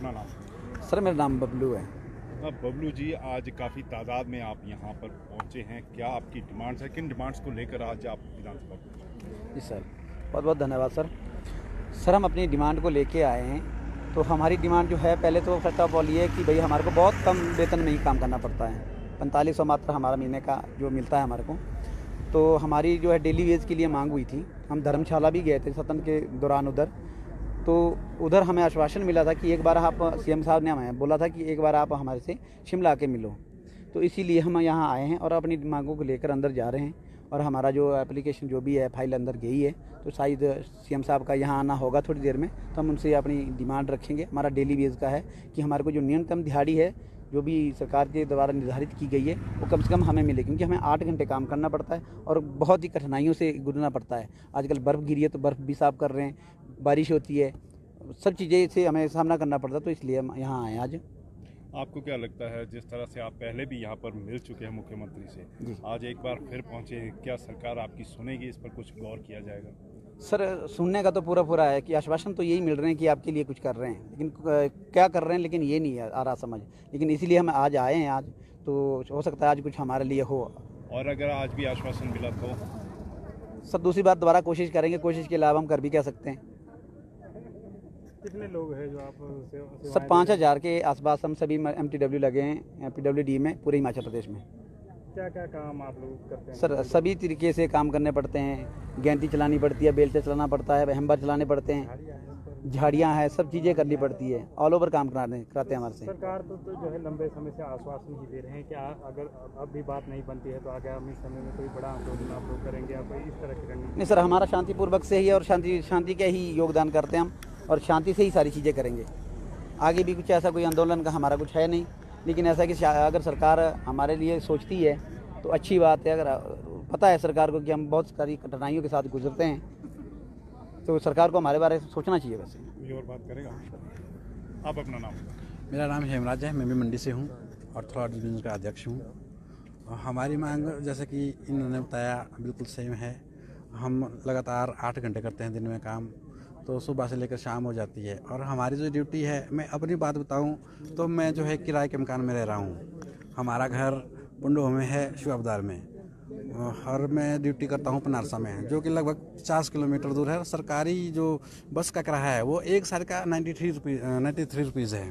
अपना नाम। सर मेरा नाम बबलू है। अब बबलू जी, आज काफ़ी तादाद में आप यहाँ पर पहुँचे हैं, क्या आपकी डिमांड्स है, किन डिमांड्स को लेकर आज आप विधानसभा पहुँचे? जी सर, बहुत बहुत धन्यवाद सर। सर हम अपनी डिमांड को लेके आए हैं। तो हमारी डिमांड जो है, पहले तो फर्स्ट ऑफ ऑल ये है कि भाई हमारे को बहुत कम वेतन में ही काम करना पड़ता है। 4500 मात्र हमारा महीने का जो मिलता है हमारे को। तो हमारी जो है डेली वेज के लिए मांग हुई थी। हम धर्मशाला भी गए थे सदन के दौरान उधर। तो उधर हमें आश्वासन मिला था कि एक बार आप, सीएम साहब ने हमें बोला था कि एक बार आप हमारे से शिमला आके मिलो। तो इसीलिए हम यहाँ आए हैं और अपनी मांगों को लेकर अंदर जा रहे हैं। और हमारा जो एप्लीकेशन जो भी है, फाइल अंदर गई है। तो शायद सीएम साहब का यहाँ आना होगा थोड़ी देर में, तो हम उनसे अपनी डिमांड रखेंगे। हमारा डेली वेज का है कि हमारे को जो न्यूनतम दिहाड़ी है जो भी सरकार के द्वारा निर्धारित की गई है वो कम से कम हमें मिले, क्योंकि हमें 8 घंटे काम करना पड़ता है और बहुत ही कठिनाइयों से गुजरना पड़ता है। आजकल बर्फ़ गिरी है तो बर्फ़ भी साफ़ कर रहे हैं, बारिश होती है, सब चीज़ें से हमें सामना करना पड़ता है। तो इसलिए हम यहाँ आए आज। आपको क्या लगता है, जिस तरह से आप पहले भी यहाँ पर मिल चुके हैं मुख्यमंत्री से, आज एक बार फिर पहुँचे हैं, क्या सरकार आपकी सुनेगी, इस पर कुछ गौर किया जाएगा? सर सुनने का तो पूरा है कि आश्वासन तो यही मिल रहे हैं कि आपके लिए कुछ कर रहे हैं, लेकिन क्या कर रहे हैं लेकिन ये नहीं आ रहा समझ। लेकिन इसीलिए हम आज आए हैं आज, तो हो सकता है आज कुछ हमारे लिए हो। और अगर आज भी आश्वासन मिला तो? सर दूसरी बात दोबारा कोशिश करेंगे, कोशिश के अलावा हम कर भी क्या सकते हैं। कितने लोग हैं जो आप सर 5000 के आसपास हम सभी MTW लगे हैं PWD में, पूरे हिमाचल प्रदेश में। क्या क्या काम आप लोग करते हैं? सर सभी तरीके से काम करने पड़ते हैं। गेंती चलानी पड़ती है, बेलचे चलाना पड़ता है, हेम्बर चलाने पड़ते हैं, झाड़ियाँ हैं, सब चीज़ें करनी पड़ती है। ऑल ओवर काम कराते हैं हमारे से। सरकार तो जो है लंबे समय से आश्वासन ही दे रहे हैं कि अगर अब भी बात नहीं बनती है तो आगामी समय में कोई बड़ा आंदोलन आप लोग करेंगे या कोई इस तरह की रणनीति? नहीं सर, हमारा शांतिपूर्वक से ही है और शांति का ही योगदान करते हैं हम, और शांति से ही सारी चीज़ें करेंगे। आगे भी कुछ ऐसा कोई आंदोलन का हमारा कुछ है नहीं, लेकिन ऐसा कि अगर सरकार हमारे लिए सोचती है तो अच्छी बात है। अगर पता है सरकार को कि हम बहुत सारी कठिनाइयों के साथ गुजरते हैं, तो सरकार को हमारे बारे में सोचना चाहिए। वैसे कोई और बात करेगा? आप अपना नाम। मेरा नाम हेमराज है, मैं भी मंडी से हूँ और थोड़ा डिवीजन का अध्यक्ष हूँ। हमारी मांग जैसे कि इन्होंने बताया बिल्कुल सेम है। हम लगातार 8 घंटे करते हैं दिन में काम, तो सुबह से लेकर शाम हो जाती है। और हमारी जो ड्यूटी है, मैं अपनी बात बताऊं तो मैं जो है किराए के मकान में रह रहा हूं। हमारा घर पुंडोह में है, शिवाबदार में, और मैं ड्यूटी करता हूं पनारसा में, जो कि लगभग 50 किलोमीटर दूर है। सरकारी जो बस का किराया है वो एक साल का 93 रुपीज़ है।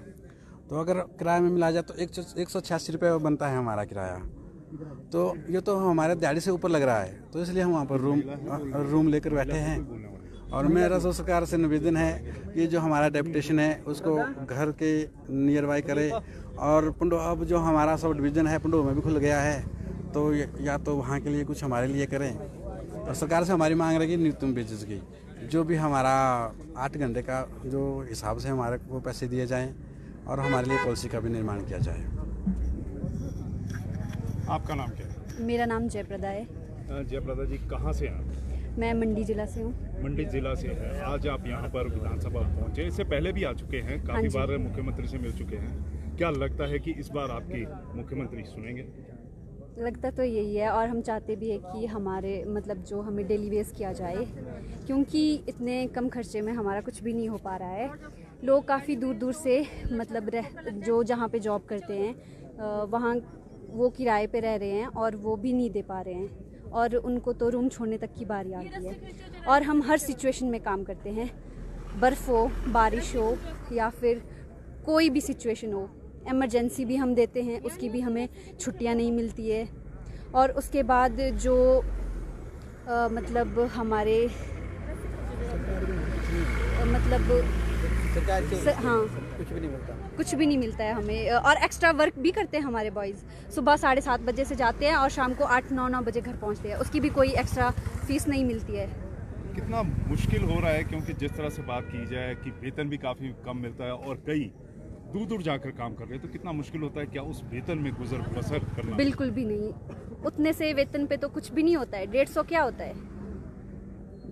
तो अगर किराए में मिला जाए तो 186 रुपये बनता है हमारा किराया। तो ये तो हमारे दिहाड़ी से ऊपर लग रहा है, तो इसलिए हम वहाँ पर रूम लेकर बैठे हैं। और मेरा तो सरकार से निवेदन है कि जो हमारा डेपुटेशन है उसको घर के नियर बाई करे। और पुंडोह, अब जो हमारा सब डिवीज़न है पुंडोह में भी खुल गया है, तो या तो वहाँ के लिए कुछ हमारे लिए करें। और सरकार से हमारी मांग रहेगी न्यूनतम वेजेस की, जो भी हमारा 8 घंटे का जो हिसाब से हमारे को पैसे दिए जाएँ, और हमारे लिए पॉलिसी का भी निर्माण किया जाए। आपका नाम क्या है? मेरा नाम जयप्रदा है। जयप्रदा जी, कहाँ से हैं आप? मैं मंडी जिला से हूँ। मंडी जिला से है। आज आप यहाँ पर विधानसभा पहुँचे, इससे पहले भी आ चुके हैं, काफ़ी बार मुख्यमंत्री से मिल चुके हैं। क्या लगता है कि इस बार आपकी मुख्यमंत्री सुनेंगे? लगता तो यही है, और हम चाहते भी है कि हमारे मतलब जो हमें डेली वेज किया जाए, क्योंकि इतने कम खर्चे में हमारा कुछ भी नहीं हो पा रहा है। लोग काफ़ी दूर दूर से मतलब जो जहाँ पे जॉब करते हैं वहाँ वो किराए पे रह रहे हैं और वो भी नहीं दे पा रहे हैं, और उनको तो रूम छोड़ने तक की बारी आती है। और हम हर सिचुएशन में काम करते हैं, बर्फ़ हो, बारिश हो, या फिर कोई भी सिचुएशन हो। इमरजेंसी भी हम देते हैं, उसकी भी हमें छुट्टियां नहीं मिलती है। और उसके बाद जो मतलब हमारे मतलब हाँ, कुछ भी नहीं मिलता है हमें। और एक्स्ट्रा वर्क भी करते हैं हमारे बॉयज़। सुबह 7:30 बजे से जाते हैं और शाम को 8-9 बजे घर पहुंचते हैं, उसकी भी कोई एक्स्ट्रा फीस नहीं मिलती है। कितना मुश्किल हो रहा है, क्योंकि जिस तरह से बात की जाए कि वेतन भी काफ़ी कम मिलता है और कई दूर दूर जाकर काम कर रहे हैं, तो कितना मुश्किल होता है क्या उस वेतन में गुजर बसर करना? बिल्कुल भी नहीं, उतने से वेतन पे तो कुछ भी नहीं होता है। 150 क्या होता है?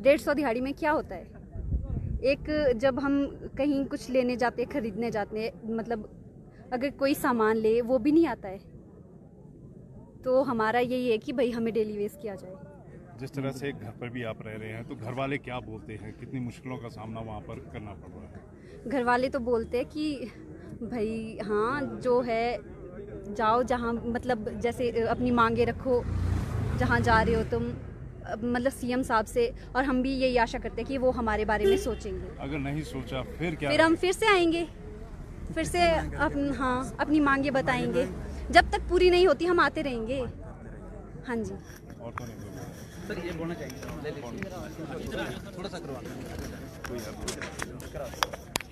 150 दिहाड़ी में क्या होता है? एक जब हम कहीं कुछ लेने जाते हैं, खरीदने जाते हैं, मतलब अगर कोई सामान ले वो भी नहीं आता है। तो हमारा यही है कि भाई हमें डेली वेज किया जाए। जिस तरह से घर पर भी आप रह रहे हैं, तो घर वाले क्या बोलते हैं, कितनी मुश्किलों का सामना वहाँ पर करना पड़ रहा है? घर वाले तो बोलते हैं कि भाई हाँ, जो है जाओ जहाँ, मतलब जैसे अपनी मांगे रखो जहाँ जा रहे हो तुम, मतलब सीएम साहब से, और हम भी यही आशा करते हैं कि वो हमारे बारे में सोचेंगे। अगर नहीं सोचा फिर क्या? फिर हम फिर से आएंगे, फिर से अपनी मांगे बताएंगे, जब तक पूरी नहीं होती हम आते रहेंगे। हाँ जी। और तो नहीं बोलूंगा। सर ये बोलना चाहिए थोड़ा सा करवा।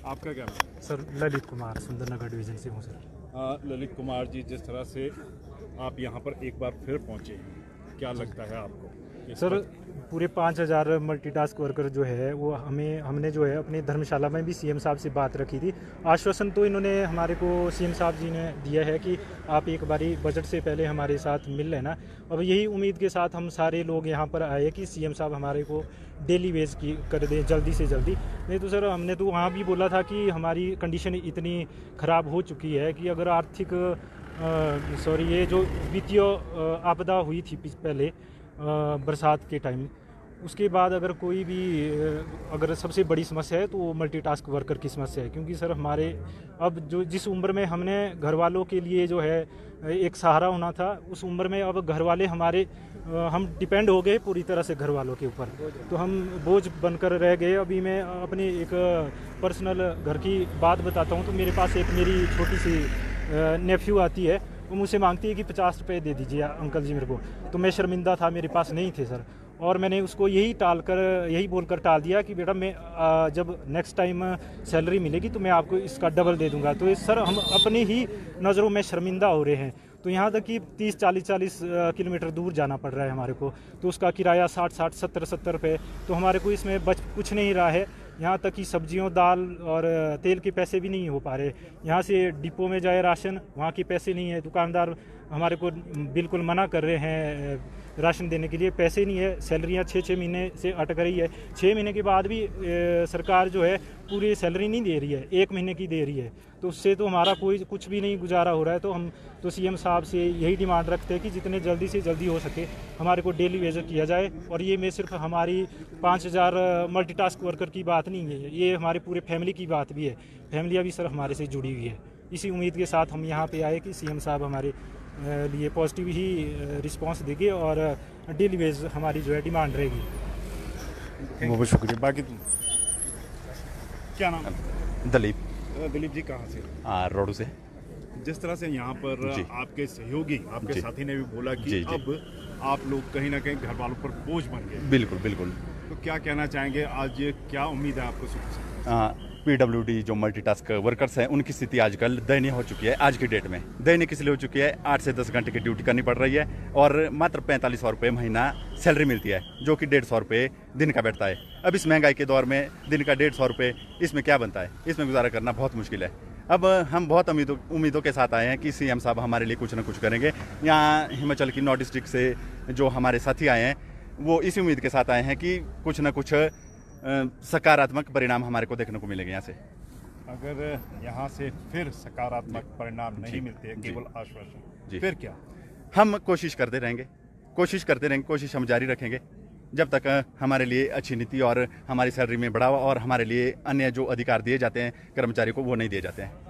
आपका क्या नाम है? सर ललित कुमार, सुंदरनगर डिवीजन से हूँ सर। ललित कुमार जी, जिस तरह से आप यहाँ पर एक बार फिर पहुँचे हैं, क्या लगता है आपको? सर पूरे 5000 मल्टीटास्क वर्कर जो है वो हमने जो है अपनी धर्मशाला में भी सीएम साहब से बात रखी थी। आश्वासन तो इन्होंने हमारे को सीएम साहब जी ने दिया है कि आप एक बारी बजट से पहले हमारे साथ मिल लेना। अब यही उम्मीद के साथ हम सारे लोग यहाँ पर आए कि सीएम साहब हमारे को डेली वेज की कर दें जल्दी से जल्दी। नहीं तो सर हमने तो वहाँ भी बोला था कि हमारी कंडीशन इतनी ख़राब हो चुकी है कि अगर आर्थिक ये जो वित्तीय आपदा हुई थी पहले बरसात के टाइम, उसके बाद अगर कोई भी अगर सबसे बड़ी समस्या है तो वो मल्टीटास्क वर्कर की समस्या है। क्योंकि सर हमारे अब जो जिस उम्र में हमने घर वालों के लिए जो है एक सहारा होना था, उस उम्र में अब घर वाले हमारे हम डिपेंड हो गए पूरी तरह से घर वालों के ऊपर, तो हम बोझ बनकर रह गए। अभी मैं अपनी एक पर्सनल घर की बात बताता हूँ। तो मेरे पास एक मेरी छोटी सी नेफ्यू आती है, वो मुझसे मांगती है कि 50 रुपये दे दीजिए अंकल जी मेरे को। तो मैं शर्मिंदा था, मेरे पास नहीं थे सर, और मैंने उसको यही बोलकर टाल दिया कि बेटा मैं जब नेक्स्ट टाइम सैलरी मिलेगी तो मैं आपको इसका डबल दे दूंगा। तो सर हम अपनी ही नज़रों में शर्मिंदा हो रहे हैं। तो यहाँ तक कि 30-40 किलोमीटर दूर जाना पड़ रहा है हमारे को, तो उसका किराया 60-60, 70-70 रुपये, तो हमारे को इसमें बच कुछ नहीं रहा है। यहाँ तक कि सब्जियों, दाल और तेल के पैसे भी नहीं हो पा रहे। यहाँ से डिपो में जाए राशन, वहाँ के पैसे नहीं है। दुकानदार हमारे को बिल्कुल मना कर रहे हैं राशन देने के लिए, पैसे नहीं है। सैलरियाँ 6-6 महीने से अटक रही है। 6 महीने के बाद भी सरकार जो है पूरी सैलरी नहीं दे रही है, 1 महीने की दे रही है। तो उससे तो हमारा कोई कुछ भी नहीं गुजारा हो रहा है। तो हम तो सीएम साहब से यही डिमांड रखते हैं कि जितने जल्दी से जल्दी हो सके हमारे को डेली वेज किया जाए। और ये मैं सिर्फ हमारी 5000 मल्टीटास्क वर्कर की बात नहीं है, ये हमारे पूरे फैमिली की बात भी है। फैमिलियाँ भी सर हमारे से जुड़ी हुई है। इसी उम्मीद के साथ हम यहाँ पे आए कि सीएम साहब हमारे लिए पॉजिटिव ही रिस्पांस देंगे और डेली वेज हमारी जो है डिमांड रहेगी। बहुत बहुत शुक्रिया। बाकी क्या नाम है? दिलीप। दिलीप जी कहाँ से? रोडू से। जिस तरह से यहाँ पर आपके सहयोगी, आपके साथी ने भी बोला कि अब आप लोग कहीं ना कहीं घर वालों पर बोझ बन गए। बिल्कुल बिल्कुल। तो क्या कहना चाहेंगे आज, क्या उम्मीद है आपको सुबह से? PWD जो मल्टीटास्क वर्कर्स हैं उनकी स्थिति आजकल दयनीय हो चुकी है। आज की डेट में दयनीय किस लिए हो चुकी है? 8 से 10 घंटे की ड्यूटी करनी पड़ रही है और मात्र 4500 रुपये महीना सैलरी मिलती है, जो कि 150 रुपये दिन का बैठता है। अब इस महंगाई के दौर में दिन का 150 रुपये, इसमें क्या बनता है? इसमें गुजारा करना बहुत मुश्किल है। अब हम बहुत उम्मीदों के साथ आए हैं कि सीएम साहब हमारे लिए कुछ ना कुछ करेंगे। यहाँ हिमाचल की 9 डिस्ट्रिक्ट से जो हमारे साथी आए हैं वो इसी उम्मीद के साथ आए हैं कि कुछ ना कुछ सकारात्मक परिणाम हमारे को देखने को मिलेंगे यहाँ से। अगर यहाँ से फिर सकारात्मक परिणाम नहीं मिलते, केवल आश्वासन, फिर क्या? हम कोशिश करते रहेंगे, कोशिश हम जारी रखेंगे जब तक हमारे लिए अच्छी नीति और हमारी सैलरी में बढ़ावा और हमारे लिए अन्य जो अधिकार दिए जाते हैं कर्मचारी को वो नहीं दिए जाते हैं।